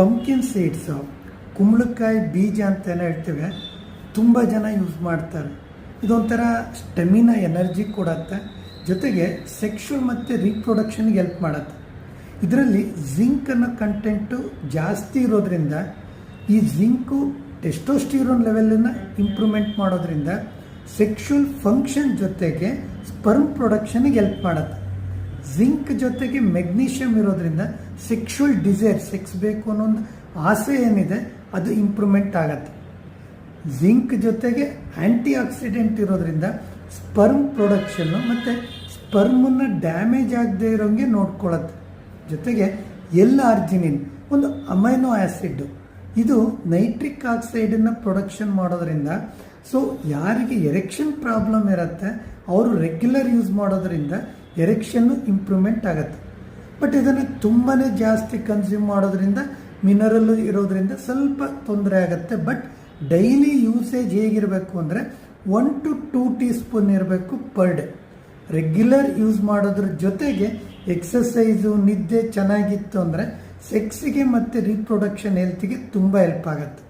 Pumpkin seeds, ಕುಂಬಳಕಾಯಿ ಬೀಜ ಅಂತ ಏನು ಹೇಳ್ತೇವೆ, ತುಂಬ ಜನ ಯೂಸ್ ಮಾಡ್ತಾರೆ. ಇದೊಂಥರ ಸ್ಟೆಮಿನಾ ಎನರ್ಜಿ ಕೊಡುತ್ತೆ, ಜೊತೆಗೆ ಸೆಕ್ಷುವಲ್ ಮತ್ತು ರೀಪ್ರೊಡಕ್ಷನ್ಗೆ ಹೆಲ್ಪ್ ಮಾಡುತ್ತೆ. ಇದರಲ್ಲಿ ಜಿಂಕ್ ಅನ್ನೋ ಕಂಟೆಂಟು ಜಾಸ್ತಿ ಇರೋದ್ರಿಂದ ಈ ಜಿಂಕು ಟೆಸ್ಟೋಸ್ಟಿರೋನ್ ಲೆವೆಲನ್ನು ಇಂಪ್ರೂವ್ಮೆಂಟ್ ಮಾಡೋದ್ರಿಂದ ಸೆಕ್ಷುವಲ್ ಫಂಕ್ಷನ್ ಜೊತೆಗೆ ಸ್ಪರ್ಮ್ ಪ್ರೊಡಕ್ಷನ್ಗೆ ಹೆಲ್ಪ್ ಮಾಡುತ್ತೆ. ಜಿಂಕ್ ಜೊತೆಗೆ ಮೆಗ್ನೀಷಿಯಮ್ ಇರೋದ್ರಿಂದ ಸೆಕ್ಷುವಲ್ ಡಿಸೈರ್, ಸೆಕ್ಸ್ ಬೇಕು ಅನ್ನೋ ಒಂದು ಆಸೆ ಏನಿದೆ ಅದು ಇಂಪ್ರೂವ್ಮೆಂಟ್ ಆಗುತ್ತೆ. ಜಿಂಕ್ ಜೊತೆಗೆ ಆ್ಯಂಟಿ ಆಕ್ಸಿಡೆಂಟ್ ಇರೋದ್ರಿಂದ ಸ್ಪರ್ಮ್ ಪ್ರೊಡಕ್ಷನ್ನು ಮತ್ತು ಸ್ಪರ್ಮನ್ನು ಡ್ಯಾಮೇಜ್ ಆಗದೆ ಇರೋಂಗೆ ನೋಡ್ಕೊಳ್ಳುತ್ತೆ. ಜೊತೆಗೆ ಆರ್ಜಿನಿನ್ ಒಂದು ಅಮೈನೋ ಆ್ಯಸಿಡ್, ಇದು ನೈಟ್ರಿಕ್ ಆಕ್ಸೈಡನ್ನು ಪ್ರೊಡಕ್ಷನ್ ಮಾಡೋದ್ರಿಂದ ಯಾರಿಗೆ ಎರೆಕ್ಷನ್ ಪ್ರಾಬ್ಲಮ್ ಇರುತ್ತೆ ಅವರು ರೆಗ್ಯುಲರ್ ಯೂಸ್ ಮಾಡೋದ್ರಿಂದ ಎರೆಕ್ಷನ್ನು ಇಂಪ್ರೂವ್ಮೆಂಟ್ ಆಗುತ್ತೆ. ಬಟ್ ಇದನ್ನು ತುಂಬಾ ಜಾಸ್ತಿ ಕನ್ಸ್ಯೂಮ್ ಮಾಡೋದ್ರಿಂದ ಮಿನರಲ್ ಇರೋದ್ರಿಂದ ಸ್ವಲ್ಪ ತೊಂದರೆ ಆಗುತ್ತೆ. ಬಟ್ ಡೈಲಿ ಯೂಸೇಜ್ ಹೇಗಿರಬೇಕು ಅಂದರೆ 1 to 2 ಟೀಸ್ಪೂನ್ ಇರಬೇಕು ಪರ್ ಡೇ. ರೆಗ್ಯುಲರ್ ಯೂಸ್ ಮಾಡೋದ್ರ ಜೊತೆಗೆ ಎಕ್ಸಸೈಸು, ನಿದ್ದೆ ಚೆನ್ನಾಗಿತ್ತು ಅಂದರೆ ಸೆಕ್ಸಿಗೆ ಮತ್ತು ರೀಪ್ರೊಡಕ್ಷನ್ ಹೆಲ್ತಿಗೆ ತುಂಬ ಹೆಲ್ಪ್ ಆಗುತ್ತೆ.